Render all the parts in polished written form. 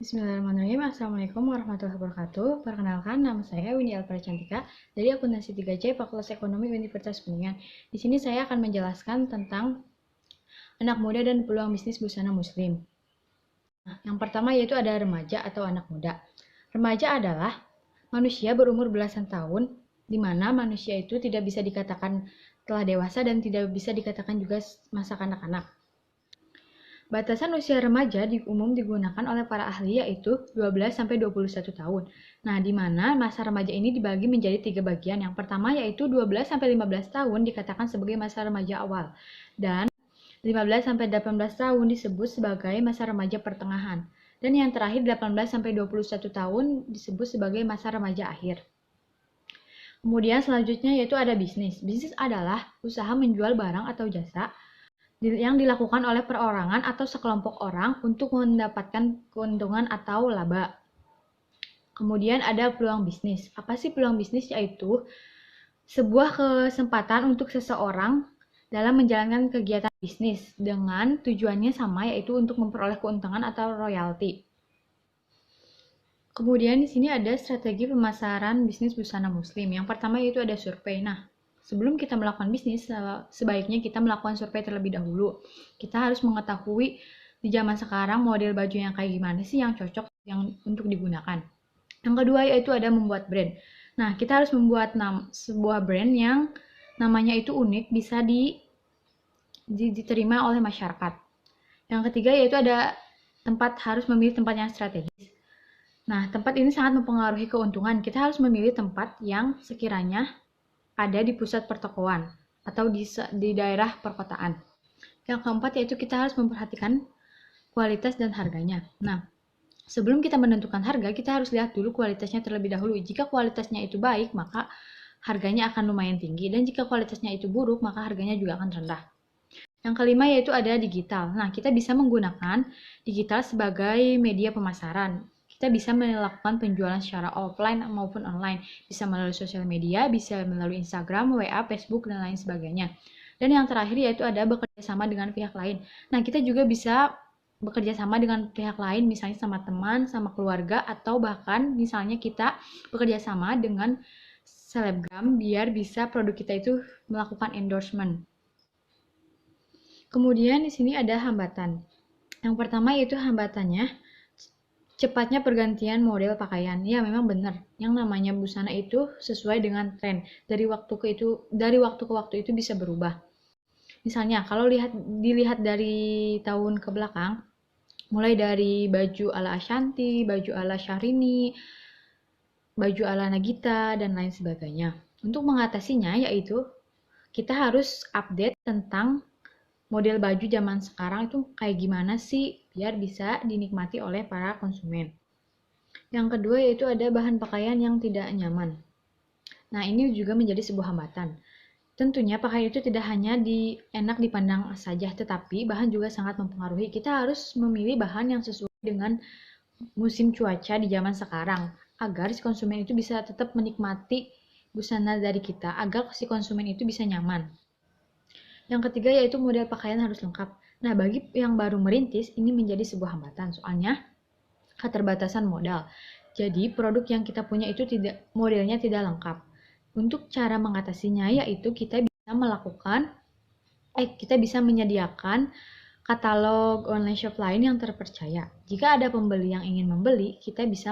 Bismillahirrahmanirrahim. Assalamualaikum warahmatullahi wabarakatuh. Perkenalkan, nama saya Windy Alfara Cantika dari akuntansi 3C Fakultas Ekonomi Universitas Kuningan. Di sini saya akan menjelaskan tentang anak muda dan peluang bisnis busana muslim. Nah, yang pertama yaitu ada remaja atau anak muda. Remaja adalah manusia berumur belasan tahun, di mana manusia itu tidak bisa dikatakan telah dewasa dan tidak bisa dikatakan juga masa kanak-kanak. Batasan usia remaja umum digunakan oleh para ahli yaitu 12-21 tahun. Nah, di mana masa remaja ini dibagi menjadi 3 bagian. Yang pertama yaitu 12-15 tahun dikatakan sebagai masa remaja awal. Dan 15-18 tahun disebut sebagai masa remaja pertengahan. Dan yang terakhir 18-21 tahun disebut sebagai masa remaja akhir. Kemudian selanjutnya yaitu ada bisnis. Bisnis adalah usaha menjual barang atau jasa yang dilakukan oleh perorangan atau sekelompok orang untuk mendapatkan keuntungan atau laba. Kemudian ada peluang bisnis. Apa sih peluang bisnis? Yaitu sebuah kesempatan untuk seseorang dalam menjalankan kegiatan bisnis dengan tujuannya sama, yaitu untuk memperoleh keuntungan atau royalti. Kemudian di sini ada strategi pemasaran bisnis busana muslim. Yang pertama yaitu ada survei. Nah, sebelum kita melakukan bisnis, sebaiknya kita melakukan survei terlebih dahulu. Kita harus mengetahui di zaman sekarang model baju yang kayak gimana sih yang cocok untuk digunakan. Yang kedua yaitu ada membuat brand. Nah, kita harus membuat sebuah brand yang namanya itu unik, bisa diterima oleh masyarakat. Yang ketiga yaitu ada harus memilih tempat yang strategis. Nah, tempat ini sangat mempengaruhi keuntungan. Kita harus memilih tempat yang sekiranya ada di pusat pertokoan atau di daerah perkotaan. Yang keempat yaitu kita harus memperhatikan kualitas dan harganya. Nah, sebelum kita menentukan harga, kita harus lihat dulu kualitasnya terlebih dahulu. Jika kualitasnya itu baik, maka harganya akan lumayan tinggi. Dan jika kualitasnya itu buruk, maka harganya juga akan rendah. Yang kelima yaitu ada digital. Nah, kita bisa menggunakan digital sebagai media pemasaran. Kita bisa melakukan penjualan secara offline maupun online. Bisa melalui sosial media, bisa melalui Instagram, WA, Facebook, dan lain sebagainya. Dan yang terakhir yaitu ada bekerja sama dengan pihak lain. Nah, kita juga bisa bekerja sama dengan pihak lain, misalnya sama teman, sama keluarga, atau bahkan misalnya kita bekerja sama dengan selebgram biar bisa produk kita itu melakukan endorsement. Kemudian di sini ada hambatan. Yang pertama yaitu hambatannya cepatnya pergantian model pakaian. Ya, memang benar. Yang namanya busana itu sesuai dengan tren. Dari waktu ke waktu itu bisa berubah. Misalnya, kalau dilihat dari tahun ke belakang, mulai dari baju ala Ashanti, baju ala Syahrini, baju ala Nagita, dan lain sebagainya. Untuk mengatasinya, yaitu kita harus update tentang model baju zaman sekarang itu kayak gimana sih biar bisa dinikmati oleh para konsumen. Yang kedua yaitu ada bahan pakaian yang tidak nyaman. Nah, ini juga menjadi sebuah hambatan. Tentunya pakaian itu tidak hanya enak dipandang saja, tetapi bahan juga sangat mempengaruhi. Kita harus memilih bahan yang sesuai dengan musim cuaca di zaman sekarang, agar si konsumen itu bisa tetap menikmati busana dari kita, agar si konsumen itu bisa nyaman. Yang ketiga yaitu model pakaian harus lengkap. Nah, bagi yang baru merintis, ini menjadi sebuah hambatan. Soalnya, keterbatasan modal. Jadi, produk yang kita punya itu modelnya tidak lengkap. Untuk cara mengatasinya, yaitu kita bisa menyediakan katalog online shop lain yang terpercaya. Jika ada pembeli yang ingin membeli, kita bisa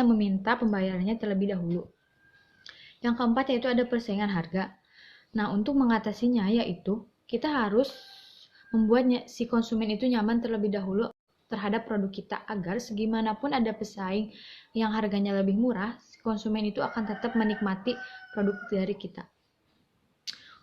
meminta pembayarannya terlebih dahulu. Yang keempat yaitu ada persaingan harga. Nah, untuk mengatasinya yaitu kita harus membuat si konsumen itu nyaman terlebih dahulu terhadap produk kita, agar segimanapun ada pesaing yang harganya lebih murah, si konsumen itu akan tetap menikmati produk dari kita.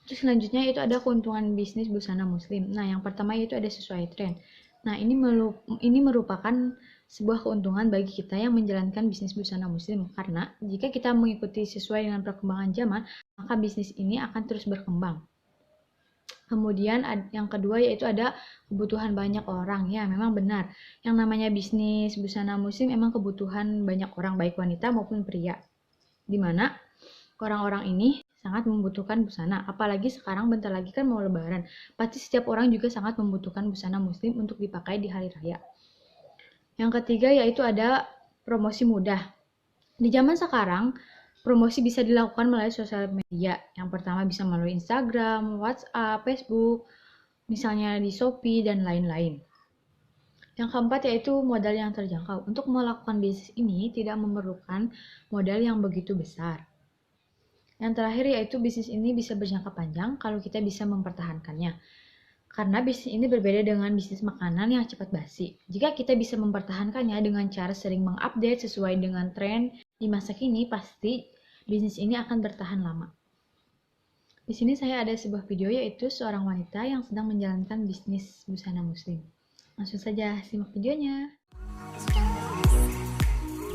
Terus selanjutnya itu ada keuntungan bisnis busana muslim. Nah, yang pertama itu ada sesuai tren. Nah, ini merupakan sebuah keuntungan bagi kita yang menjalankan bisnis busana muslim, karena jika kita mengikuti sesuai dengan perkembangan zaman, maka bisnis ini akan terus berkembang. Kemudian yang kedua yaitu ada kebutuhan banyak orang. Ya, memang benar. Yang namanya bisnis busana muslim memang kebutuhan banyak orang, baik wanita maupun pria. Di mana orang-orang ini sangat membutuhkan busana. Apalagi sekarang bentar lagi kan mau lebaran. Pasti setiap orang juga sangat membutuhkan busana muslim untuk dipakai di hari raya. Yang ketiga yaitu ada promosi mudah. Di zaman sekarang, promosi bisa dilakukan melalui sosial media. Yang pertama bisa melalui Instagram, WhatsApp, Facebook, misalnya di Shopee, dan lain-lain. Yang keempat yaitu modal yang terjangkau. Untuk melakukan bisnis ini tidak memerlukan modal yang begitu besar. Yang terakhir yaitu bisnis ini bisa berjangka panjang kalau kita bisa mempertahankannya. Karena bisnis ini berbeda dengan bisnis makanan yang cepat basi. Jika kita bisa mempertahankannya dengan cara sering mengupdate sesuai dengan tren di masa kini, pasti bisnis ini akan bertahan lama. Di sini saya ada sebuah video yaitu seorang wanita yang sedang menjalankan bisnis busana muslim. Langsung saja simak videonya.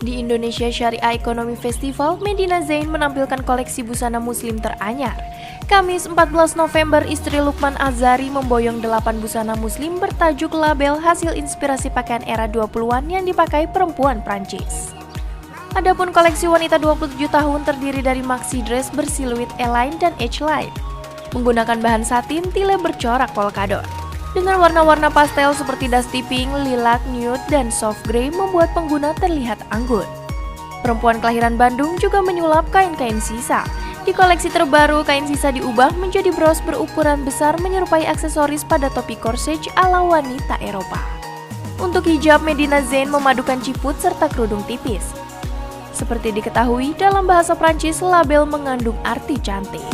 Di Indonesia Syariah Economy Festival, Medina Zain menampilkan koleksi busana muslim teranyar. Kamis 14 November, istri Lukman Azhari memboyong 8 busana muslim bertajuk label hasil inspirasi pakaian era 20-an yang dipakai perempuan Prancis. Adapun koleksi wanita 27 tahun terdiri dari maxi dress bersiluet A-line dan H-line, menggunakan bahan satin tile bercorak polkadot. Dengan warna-warna pastel seperti dusty pink, lilac, nude, dan soft grey membuat pengguna terlihat anggun. Perempuan kelahiran Bandung juga menyulap kain-kain sisa. Di koleksi terbaru, kain sisa diubah menjadi bros berukuran besar menyerupai aksesoris pada topi corsage ala wanita Eropa. Untuk hijab, Medina Zain memadukan ciput serta kerudung tipis. Seperti diketahui, dalam bahasa Prancis, label mengandung arti cantik.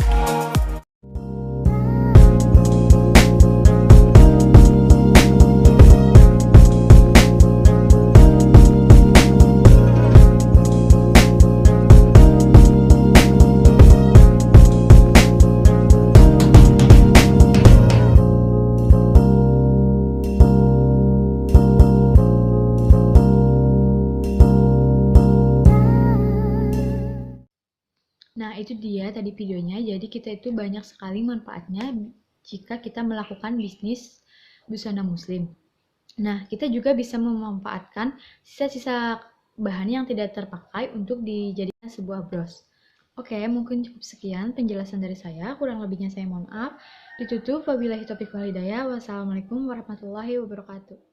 Nah, itu dia tadi videonya. Jadi kita itu banyak sekali manfaatnya jika kita melakukan bisnis busana muslim. Nah, kita juga bisa memanfaatkan sisa-sisa bahan yang tidak terpakai untuk dijadikan sebuah bros. Oke, mungkin cukup sekian penjelasan dari saya. Kurang lebihnya saya mohon maaf. Ditutup. Wabillahi taufiq wal hidayah. Wassalamualaikum warahmatullahi wabarakatuh.